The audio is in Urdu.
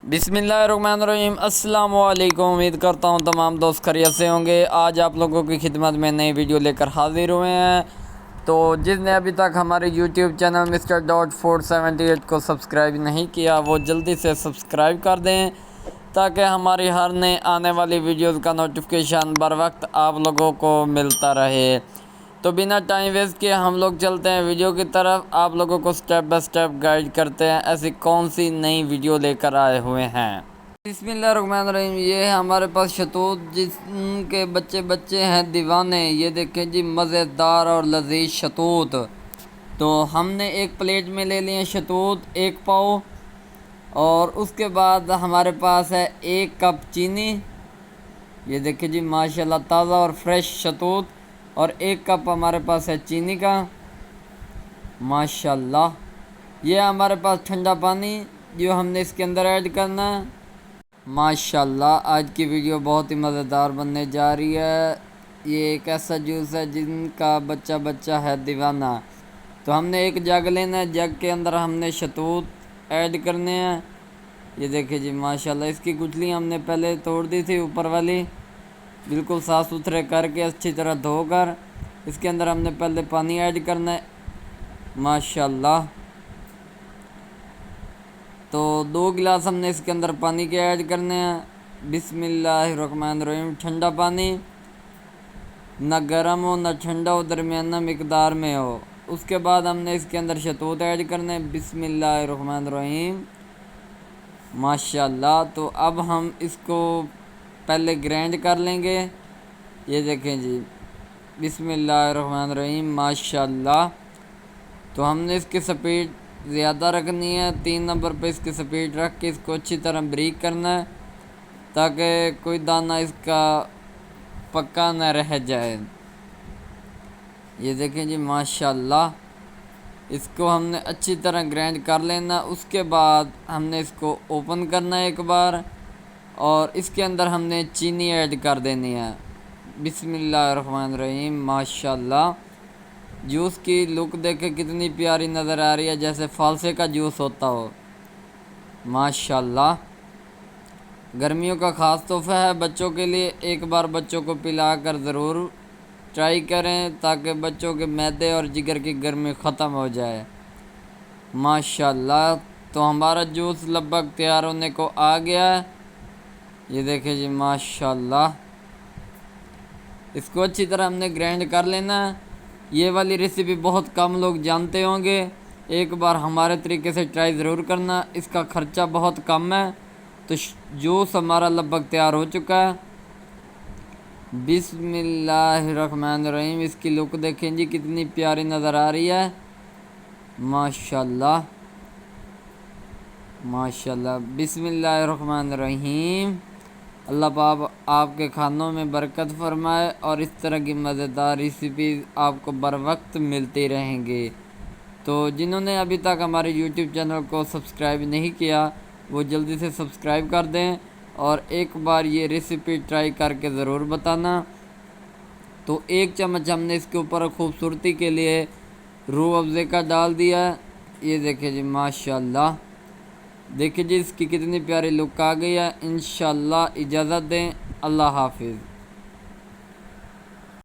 بسم اللہ الرحمن الرحیم۔ السلام علیکم، امید کرتا ہوں تمام دوست خیریت سے ہوں گے۔ آج آپ لوگوں کی خدمت میں نئی ویڈیو لے کر حاضر ہوئے ہیں۔ تو جس نے ابھی تک ہمارے یوٹیوب چینل Mr.478 کو سبسکرائب نہیں کیا وہ جلدی سے سبسکرائب کر دیں تاکہ ہماری ہر نئے آنے والی ویڈیوز کا نوٹیفیکیشن بر وقت آپ لوگوں کو ملتا رہے۔ تو بنا ٹائم ویسٹ کیے ہم لوگ چلتے ہیں ویڈیو کی طرف، آپ لوگوں کو سٹیپ بائی سٹیپ گائیڈ کرتے ہیں ایسی کون سی نئی ویڈیو لے کر آئے ہوئے ہیں۔ بسم اللہ الرحمن الرحیم۔ یہ ہے ہمارے پاس شتوت جس کے بچے ہیں دیوانے۔ یہ دیکھیں جی، مزیدار اور لذیذ شتوت۔ تو ہم نے ایک پلیٹ میں لے لیے شتوت 1 پاؤ، اور اس کے بعد ہمارے پاس ہے 1 کپ چینی۔ یہ دیکھیں جی، ماشاءاللہ تازہ اور فریش شتوت، اور 1 کپ ہمارے پاس ہے چینی کا، ماشاءاللہ۔ یہ ہمارے پاس ٹھنڈا پانی جو ہم نے اس کے اندر ایڈ کرنا ہے، ماشاءاللہ۔ آج کی ویڈیو بہت ہی مزیدار بننے جا رہی ہے۔ یہ ایک ایسا جوس ہے جن کا بچہ ہے دیوانہ۔ تو ہم نے ایک جگ لینا ہے، جگ کے اندر ہم نے شتوت ایڈ کرنے ہیں۔ یہ دیکھیں جی، ماشاءاللہ اس کی گٹھلی ہم نے پہلے توڑ دی تھی، اوپر والی بالکل صاف ستھرے کر کے اچھی طرح دھو کر اس کے اندر ہم نے پہلے پانی ایڈ کرنا ہے، ماشاءاللہ۔ تو 2 گلاس ہم نے اس کے اندر پانی کے ایڈ کرنے ہیں۔ بسم اللہ الرحمن الرحیم۔ ٹھنڈا پانی نہ گرم ہو نہ ٹھنڈا ہو، درمیانہ مقدار میں ہو۔ اس کے بعد ہم نے اس کے اندر شتوت ایڈ کرنا ہے، بسم اللہ الرحمن الرحیم، ماشاءاللہ۔ تو اب ہم اس کو پہلے گرائنڈ کر لیں گے۔ یہ دیکھیں جی، بسم اللہ الرحمن الرحیم، ماشاءاللہ۔ تو ہم نے اس کی سپیڈ زیادہ رکھنی ہے، 3 نمبر پہ اس کی سپیڈ رکھ کے اس کو اچھی طرح بریک کرنا ہے تاکہ کوئی دانہ اس کا پکا نہ رہ جائے۔ یہ دیکھیں جی، ماشاءاللہ۔ اس کو ہم نے اچھی طرح گرائنڈ کر لینا۔ اس کے بعد ہم نے اس کو اوپن کرنا ہے ایک بار، اور اس کے اندر ہم نے چینی ایڈ کر دینی ہے، بسم اللہ الرحمن الرحیم، ماشاءاللہ۔ جوس کی لک دیکھیں کتنی پیاری نظر آ رہی ہے، جیسے فالسے کا جوس ہوتا ہو، ماشاءاللہ۔ گرمیوں کا خاص تحفہ ہے بچوں کے لیے، ایک بار بچوں کو پلا کر ضرور ٹرائی کریں تاکہ بچوں کے معدے اور جگر کی گرمی ختم ہو جائے، ماشاءاللہ۔ تو ہمارا جوس لگ بھگ تیار ہونے کو آ گیا ہے۔ یہ دیکھیں جی، ماشاءاللہ۔ اس کو اچھی طرح ہم نے گرائنڈ کر لینا ہے۔ یہ والی ریسیپی بہت کم لوگ جانتے ہوں گے، ایک بار ہمارے طریقے سے ٹرائی ضرور کرنا، اس کا خرچہ بہت کم ہے۔ تو جوس ہمارا لگ بھگ تیار ہو چکا ہے، بسم اللہ الرحمن الرحیم۔ اس کی لک دیکھیں جی کتنی پیاری نظر آ رہی ہے، ماشاءاللہ، ماشاءاللہ۔ بسم اللہ الرحمن الرحیم۔ اللہ پاک آپ کے کھانوں میں برکت فرمائے اور اس طرح کی مزیدار ریسیپیز آپ کو بر وقت ملتی رہیں گی۔ تو جنہوں نے ابھی تک ہمارے یوٹیوب چینل کو سبسکرائب نہیں کیا وہ جلدی سے سبسکرائب کر دیں، اور ایک بار یہ ریسیپی ٹرائی کر کے ضرور بتانا۔ تو 1 چمچ ہم نے اس کے اوپر خوبصورتی کے لیے روح افزے کا ڈال دیا ہے۔ یہ دیکھیں جی، ماشاءاللہ۔ دیکھیں جی، اس کی کتنی پیاری لک آ گئی ہے۔ انشاءاللہ اجازت دیں، اللہ حافظ۔